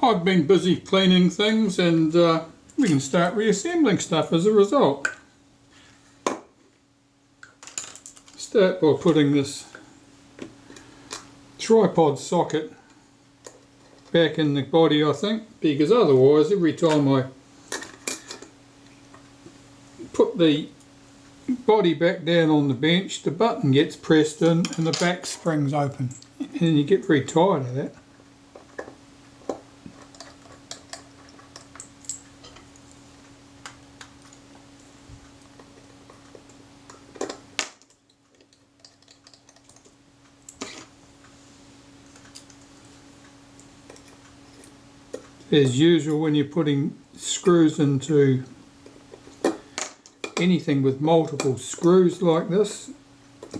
I've been busy cleaning things, and we can start reassembling stuff as a result. Start by putting this tripod socket back in the body, I think, because otherwise every time I put the body back down on the bench, the button gets pressed in and the back springs open, and you get very tired of that. As usual, when you're putting screws into anything with multiple screws like this,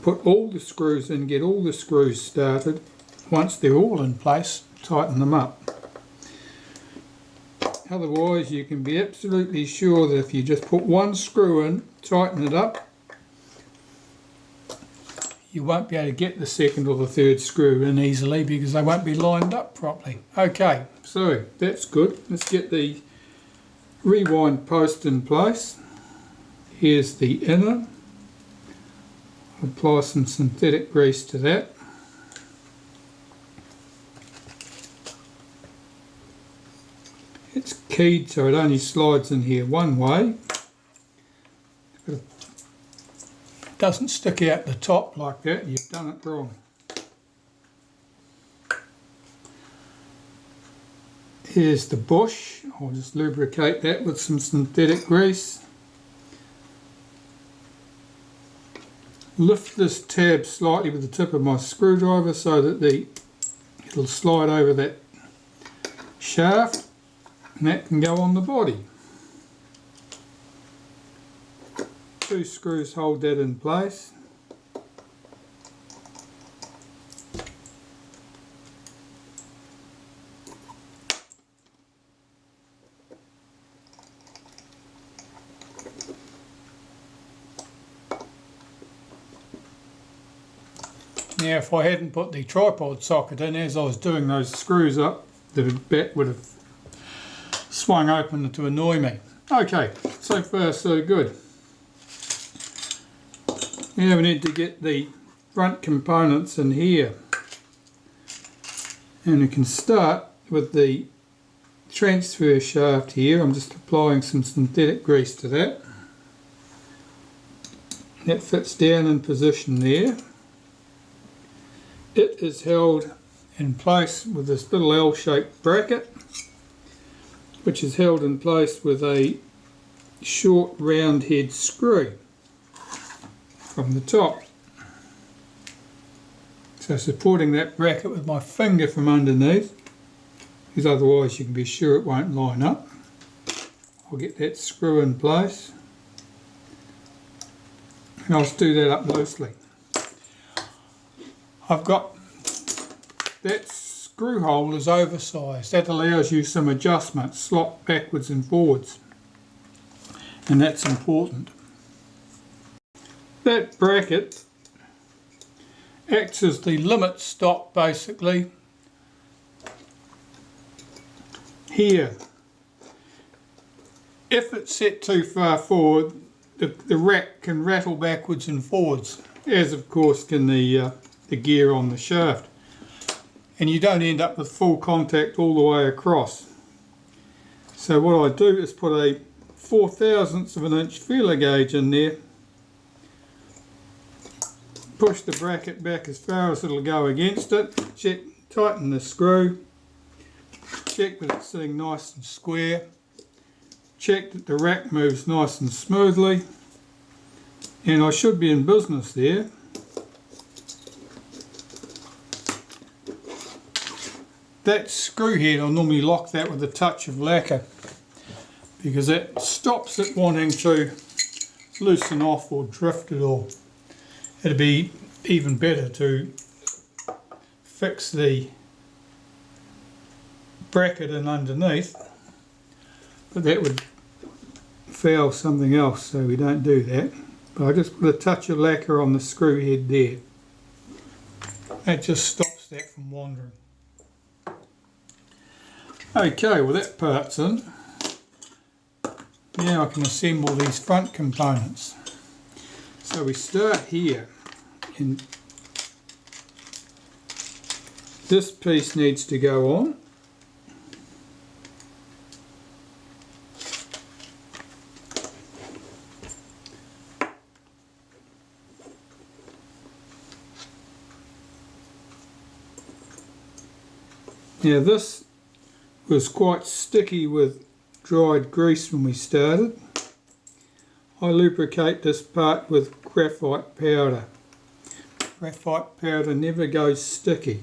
put all the screws in, get all the screws started. Once they're all in place, tighten them up. Otherwise, you can be absolutely sure that if you just put one screw in, tighten it up, you won't be able to get the second or the third screw in easily because they won't be lined up properly. Okay, so that's good. Let's get the rewind post in place. Here's the inner. Apply some synthetic grease to that. It's keyed so it only slides in here one way. It doesn't stick out the top like that, you've done it wrong. Here's the bush. I'll just lubricate that with some synthetic grease. Lift this tab slightly with the tip of my screwdriver so that it'll slide over that shaft, and that can go on the body. 2 screws hold that in place. Now, if I hadn't put the tripod socket in as I was doing those screws up, the back would have swung open to annoy me. Okay, so far so good. Now we need to get the front components in here, and we can start with the transfer shaft here. I'm just applying some synthetic grease to that. That fits down in position there. It is held in place with this little L-shaped bracket, which is held in place with a short round head screw from the top. So supporting that bracket with my finger from underneath, because otherwise you can be sure it won't line up. I'll get that screw in place, and I'll do that up loosely. I've got that screw hole is oversized. That allows you some adjustment, slot backwards and forwards, and that's important. That bracket acts as the limit stop basically here. If it's set too far forward, the rack can rattle backwards and forwards, as of course can the gear on the shaft, and you don't end up with full contact all the way across. So what I do is put a 4/1000 of an inch feeler gauge in there, push the bracket back as far as it'll go against it, check, tighten the screw, check that it's sitting nice and square, check that the rack moves nice and smoothly, and I should be in business there. That screw head, I normally lock that with a touch of lacquer because that stops it wanting to loosen off or drift at all. It'd be even better to fix the bracket in underneath, but that would foul something else, so we don't do that. But I just put a touch of lacquer on the screw head there. That just stops that from wandering. Okay, well that part's in. Now I can assemble these front components. So we start here, and this piece needs to go on. Now this was quite sticky with dried grease when we started. I lubricate this part with graphite powder. Graphite powder never goes sticky.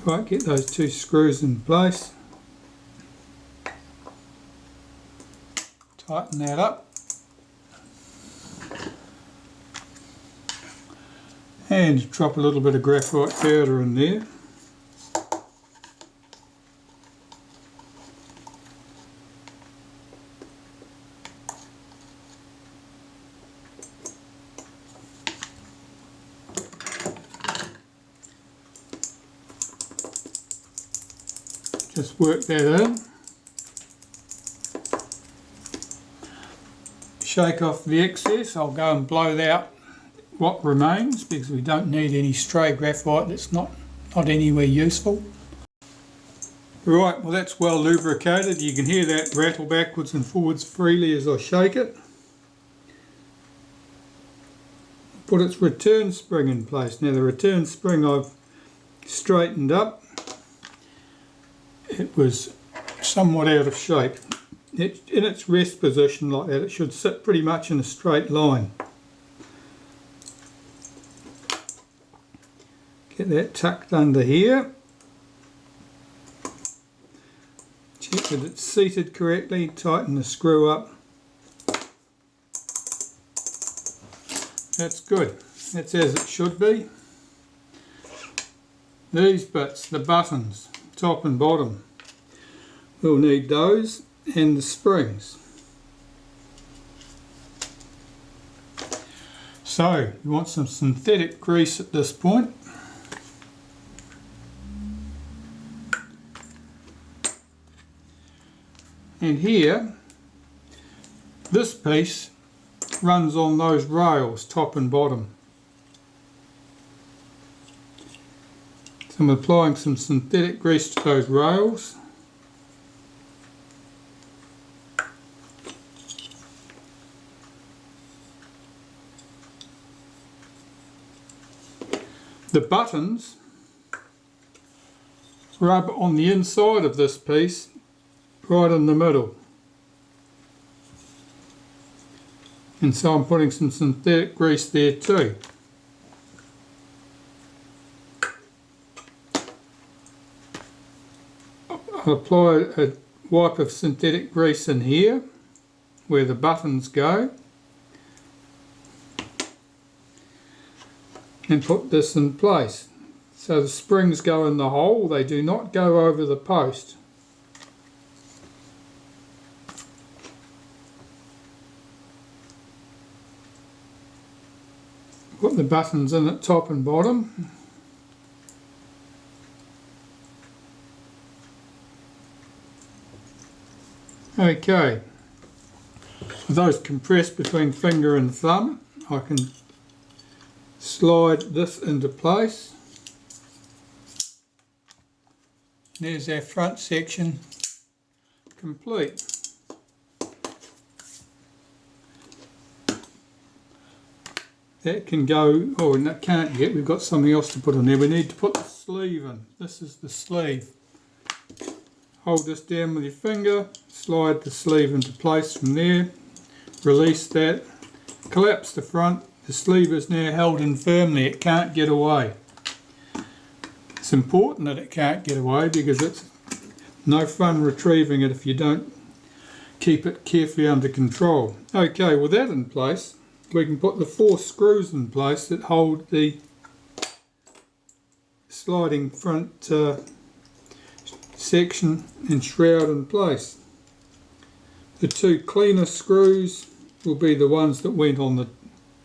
Right, get those two screws in place. Tighten that up. And drop a little bit of graphite powder in there. Just work that in. Shake off the excess. I'll go and blow out what remains because we don't need any stray graphite that's not anywhere useful. Right, well that's well lubricated. You can hear that rattle backwards and forwards freely as I shake it. Put its return spring in place. Now the return spring I've straightened up. It was somewhat out of shape. In its rest position like that, it should sit pretty much in a straight line. Get that tucked under here. Check that it's seated correctly, tighten the screw up. That's good. That's as it should be. These bits, the buttons, top and bottom, we'll need those, and the springs. So you want some synthetic grease at this point. And here, this piece runs on those rails, top and bottom. So I'm applying some synthetic grease to those rails. The buttons rub on the inside of this piece, right in the middle. And so I'm putting some synthetic grease there too. I'll apply a wipe of synthetic grease in here, where the buttons go. And put this in place. So the springs go in the hole, they do not go over the post. Put the buttons in at top and bottom. Okay, with those compressed between finger and thumb, I can slide this into place. There's our front section complete. That can go, oh, and that can't yet, we've got something else to put on there. We need to put the sleeve in. This is the sleeve. Hold this down with your finger, slide the sleeve into place from there, release that, collapse the front. The sleeve is now held in firmly, it can't get away. It's important that it can't get away because it's no fun retrieving it if you don't keep it carefully under control. Okay, with that in place, we can put the 4 screws in place that hold the sliding front section and shroud in place. The two cleaner screws will be the ones that went on the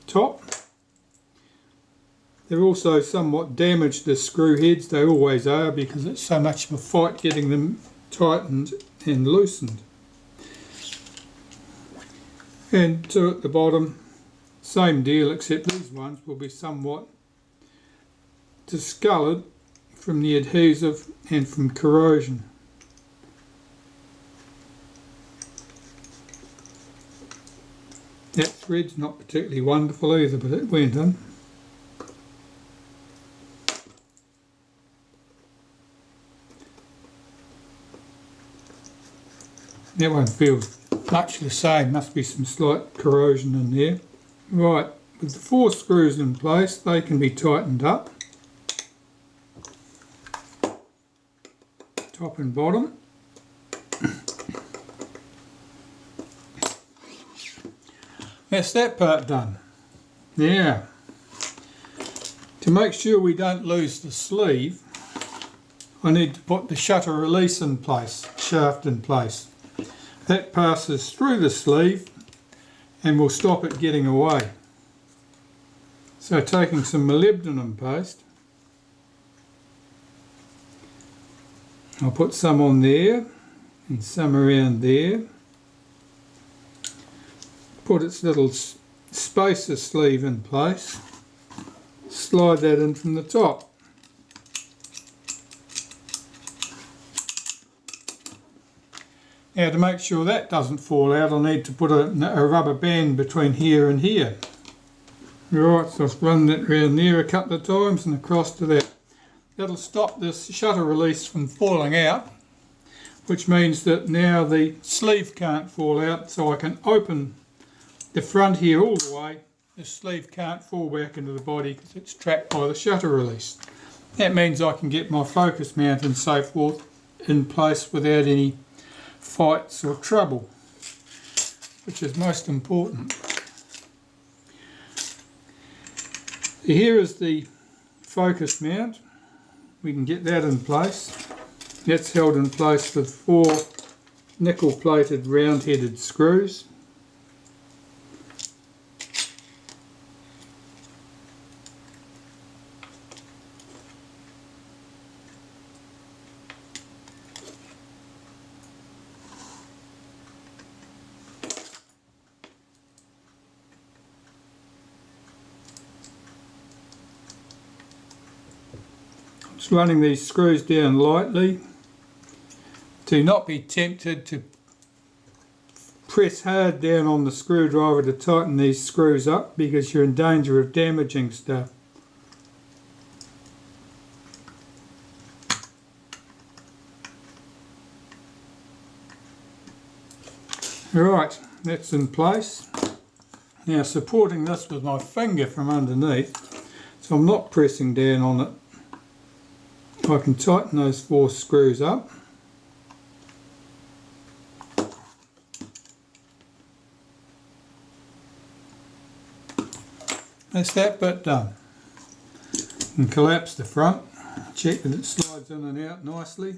top. They're also somewhat damaged, the screw heads, they always are, because it's so much of a fight getting them tightened and loosened. And two at the bottom, same deal, except these ones will be somewhat discoloured from the adhesive and from corrosion. That thread's not particularly wonderful either, but it went in. That one feels much the same, must be some slight corrosion in there. Right, with the 4 screws in place, they can be tightened up, top and bottom. That's that part done. Now, to make sure we don't lose the sleeve, I need to put the shutter release in place, shaft in place. That passes through the sleeve and will stop it getting away. So taking some molybdenum paste, I'll put some on there and some around there. Put its little spacer sleeve in place, slide that in from the top. Now to make sure that doesn't fall out, I'll need to put a rubber band between here and here. Right, so I've run that round there a couple of times and across to that. That'll stop this shutter release from falling out, which means that now the sleeve can't fall out, so I can open the front here all the way. The sleeve can't fall back into the body because it's trapped by the shutter release. That means I can get my focus mount and so forth in place without any fights or trouble, which is most important. Here is the focus mount. We can get that in place. That's held in place with 4 nickel plated round headed screws. Just running these screws down lightly. Do not be tempted to press hard down on the screwdriver to tighten these screws up, because you're in danger of damaging stuff. Right, that's in place. Now supporting this with my finger from underneath, so I'm not pressing down on it. I can tighten those 4 screws up. That's that bit done. And collapse the front. Check that it slides in and out nicely.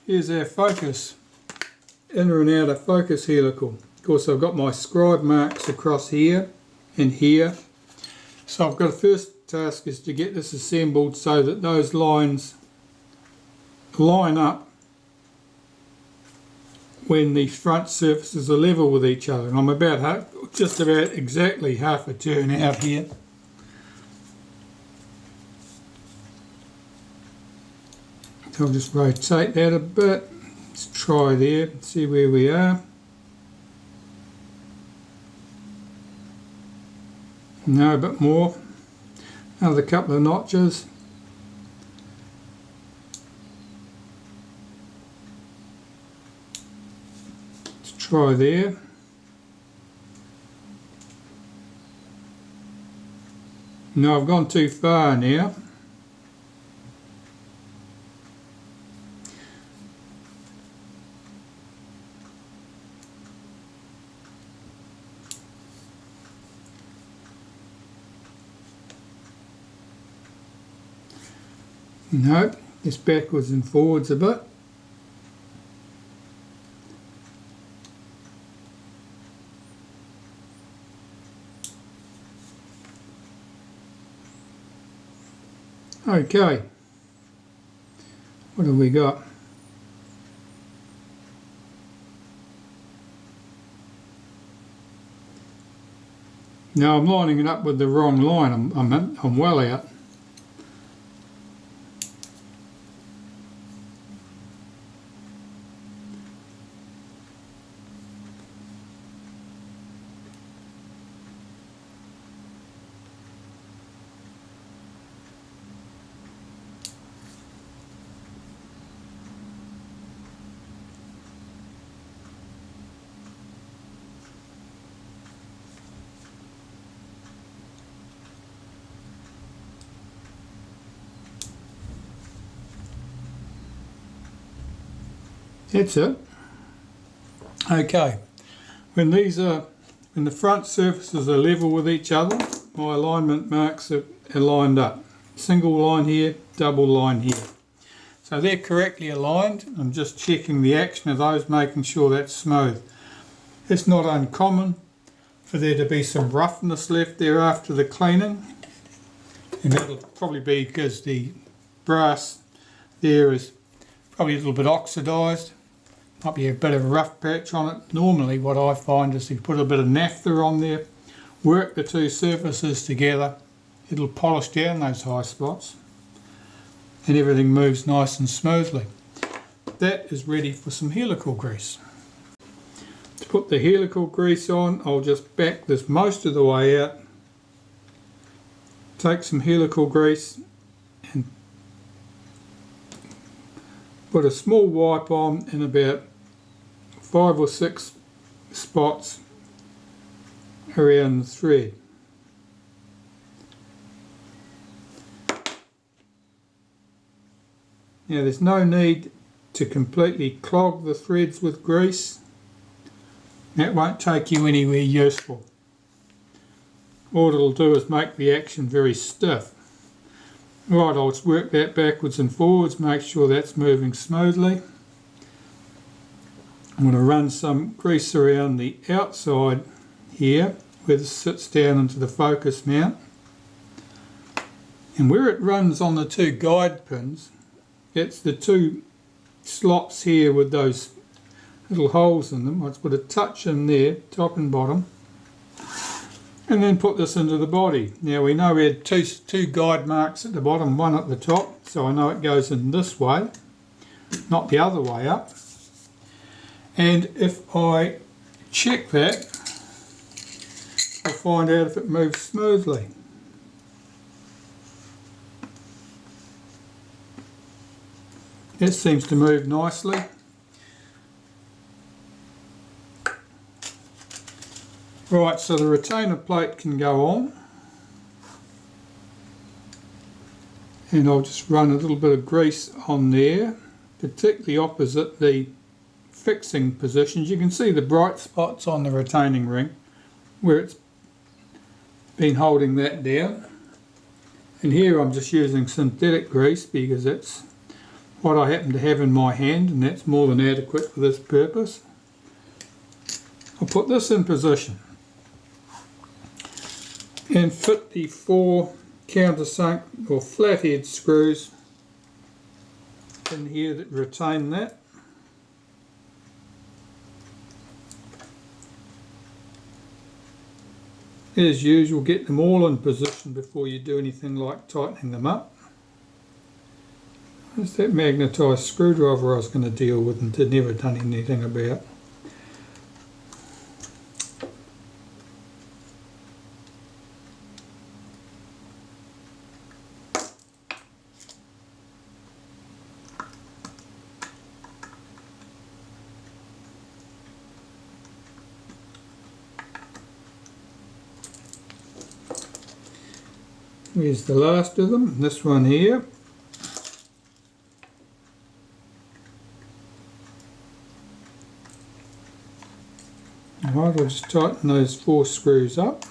Here's our focus, inner and outer focus helical. Of course I've got my scribe marks across here and here. So I've got a first task is to get this assembled so that those lines line up when the front surfaces are level with each other. And I'm just about exactly half a turn out here. So I'll just rotate that a bit. Let's try there, see where we are. No, a bit more. Another couple of notches. Let's try there. No, I've gone too far now. No, it's backwards and forwards a bit. Okay, what have we got? Now I'm lining it up with the wrong line, I'm well out. That's it. Okay, when the front surfaces are level with each other, my alignment marks are lined up. Single line here, double line here. So they're correctly aligned. I'm just checking the action of those, making sure that's smooth. It's not uncommon for there to be some roughness left there after the cleaning, and that'll probably be because the brass there is probably a little bit oxidised. Might be a bit of a rough patch on it. Normally what I find is you put a bit of naphtha on there, work the two surfaces together, it'll polish down those high spots and everything moves nice and smoothly. That is ready for some helical grease. To put the helical grease on, I'll just back this most of the way out, take some helical grease and put a small wipe on in about 5 or 6 spots around the thread. Now there's no need to completely clog the threads with grease. That won't take you anywhere useful. All it'll do is make the action very stiff. Right, I'll just work that backwards and forwards, make sure that's moving smoothly. I'm going to run some grease around the outside here where this sits down into the focus mount. And where it runs on the two guide pins, it's the two slots here with those little holes in them. I'll just put a touch in there, top and bottom. And then put this into the body. Now we know we had two guide marks at the bottom, one at the top, so I know it goes in this way, not the other way up. And if I check that, I'll find out if it moves smoothly. It seems to move nicely. Right, so the retainer plate can go on, and I'll just run a little bit of grease on there, particularly opposite the fixing positions. You can see the bright spots on the retaining ring where it's been holding that down, and here I'm just using synthetic grease because that's what I happen to have in my hand, and that's more than adequate for this purpose. I'll put this in position and fit the 4 countersunk or flathead screws in here that retain that. As usual, get them all in position before you do anything like tightening them up. There's that magnetised screwdriver I was going to deal with and had never done anything about. Here's the last of them, this one here. Alright, I'll just tighten those 4 screws up.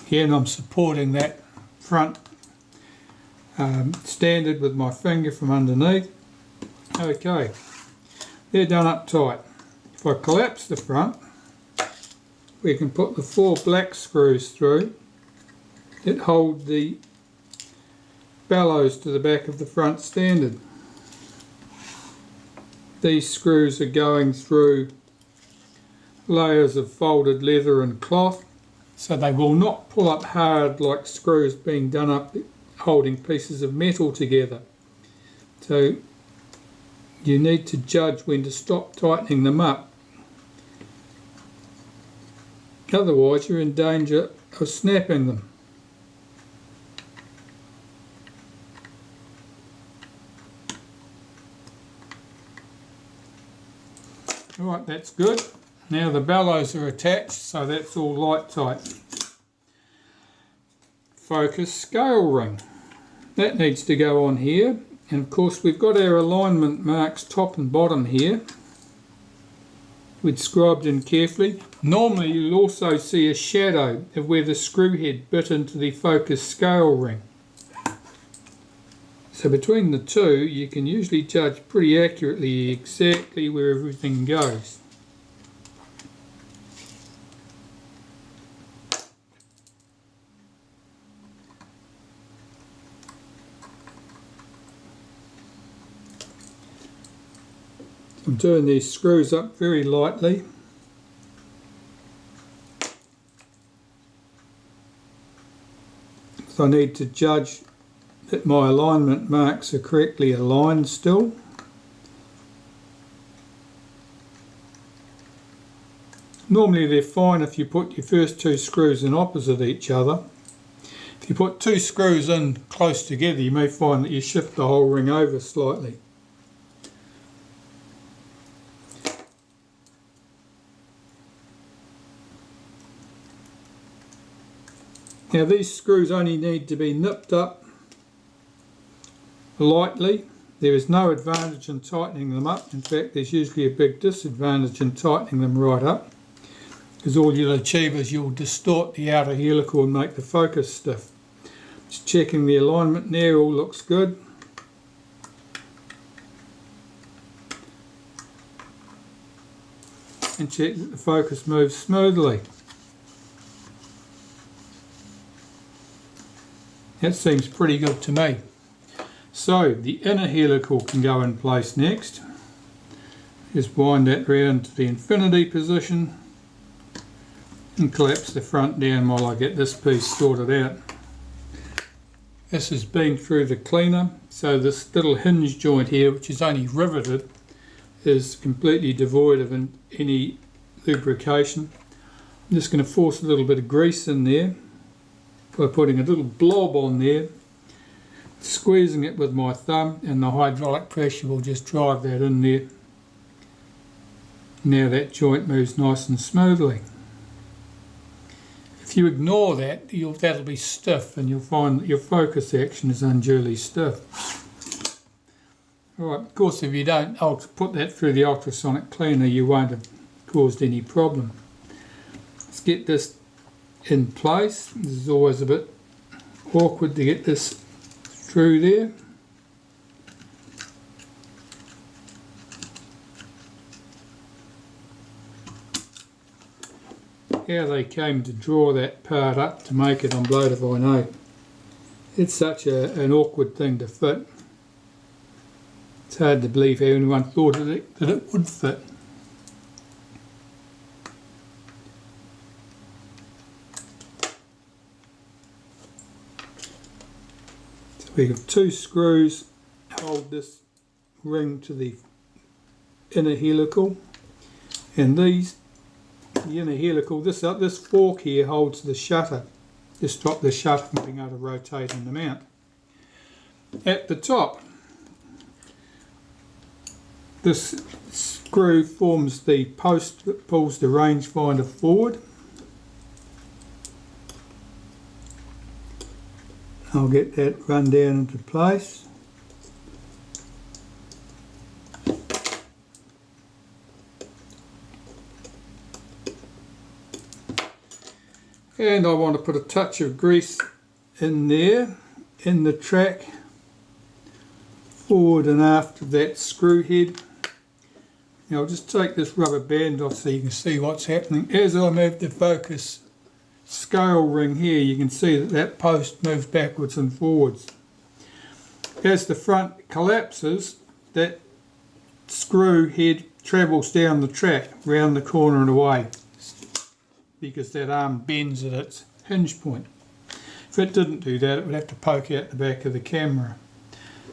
Again, I'm supporting that front standard with my finger from underneath. Okay, they're done up tight. If I collapse the front, we can put the 4 black screws through that hold the bellows to the back of the front standard. These screws are going through layers of folded leather and cloth, so they will not pull up hard like screws being done up holding pieces of metal together. So you need to judge when to stop tightening them up. Otherwise you're in danger of snapping them. Alright, that's good. Now the bellows are attached, so that's all light tight. Focus scale ring. That needs to go on here. And of course we've got our alignment marks top and bottom here. We'd scribed in carefully. Normally you'll also see a shadow of where the screw head bit into the focus scale ring. So between the two you can usually judge pretty accurately exactly where everything goes. I'm doing these screws up very lightly. So I need to judge that my alignment marks are correctly aligned still. Normally they're fine if you put your first 2 screws in opposite each other. If you put 2 screws in close together you may find that you shift the whole ring over slightly. Now these screws only need to be nipped up lightly. There is no advantage in tightening them up. In fact, there's usually a big disadvantage in tightening them right up, because all you'll achieve is you'll distort the outer helical and make the focus stiff. Just checking the alignment there, all looks good. And check that the focus moves smoothly. That seems pretty good to me. So the inner helical can go in place next. Just wind that round to the infinity position and collapse the front down while I get this piece sorted out. This has been through the cleaner, so this little hinge joint here, which is only riveted, is completely devoid of any lubrication. I'm just going to force a little bit of grease in there by putting a little blob on there, squeezing it with my thumb, and the hydraulic pressure will just drive that in there. Now that joint moves nice and smoothly. If you ignore that, that'll be stiff and you'll find that your focus action is unduly stiff. Alright, of course if you don't put that through the ultrasonic cleaner you won't have caused any problem. Let's get this in place. This is always a bit awkward to get this through there. How they came to draw that part up to make it, I'm blowed if I know. It's such an awkward thing to fit. It's hard to believe how anyone thought that it would fit. We have 2 screws hold this ring to the inner helical, and the inner helical, this fork here holds the shutter to stop the shutter from being able to rotate in the mount. At the top, this screw forms the post that pulls the rangefinder forward. I'll get that run down into place. And I want to put a touch of grease in there, in the track, forward and aft of that screw head, Now I'll just take this rubber band off so you can see what's happening. As I move the focus scale ring here, you can see that that post moves backwards and forwards. As the front collapses, that screw head travels down the track, round the corner and away, because that arm bends at its hinge point. If it didn't do that, it would have to poke out the back of the camera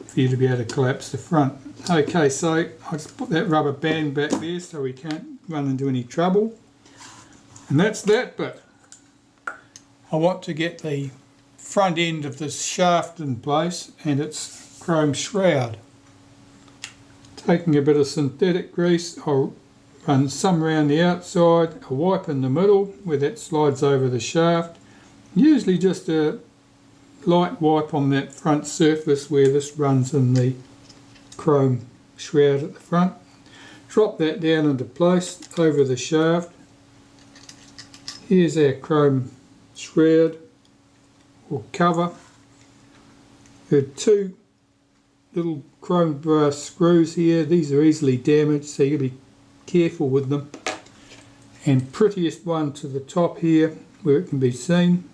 for you to be able to collapse the front. Okay, so I'll just put that rubber band back there so we can't run into any trouble. And that's that bit. I want to get the front end of this shaft in place and its chrome shroud. Taking a bit of synthetic grease, I'll run some around the outside, a wipe in the middle where that slides over the shaft. Usually just a light wipe on that front surface where this runs in the chrome shroud at the front. Drop that down into place over the shaft. Here's our chrome shroud or cover. There are two little chrome brass screws here. These are easily damaged, so you've got to be careful with them. And prettiest one to the top here where it can be seen.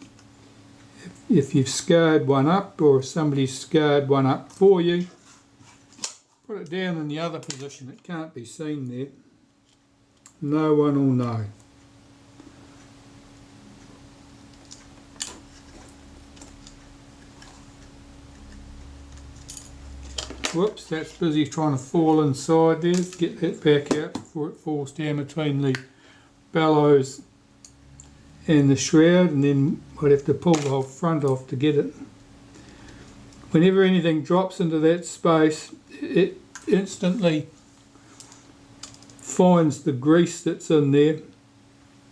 If you've scarred one up or if somebody's scarred one up for you, put it down in the other position. It can't be seen there. No one will know. Whoops, that's busy trying to fall inside there. Get that back out before it falls down between the bellows and the shroud, and then I'd have to pull the whole front off to get it. Whenever anything drops into that space, it instantly finds the grease that's in there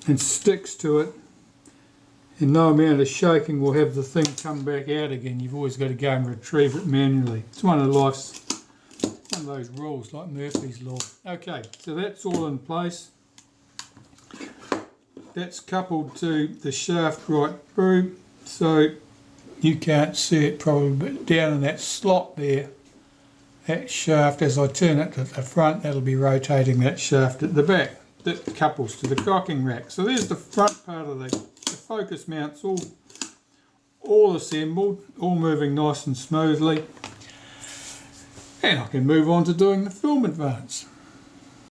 and sticks to it, and no amount of shaking will have the thing come back out again. You've always got to go and retrieve it manually. It's one of those rules like Murphy's Law. Okay, so that's all in place. That's coupled to the shaft right through, so you can't see it probably, but down in that slot there, that shaft, as I turn it to the front, that'll be rotating that shaft at the back. That couples to the cocking rack. So there's the front part of the focus mounts all assembled, all moving nice and smoothly. And I can move on to doing the film advance.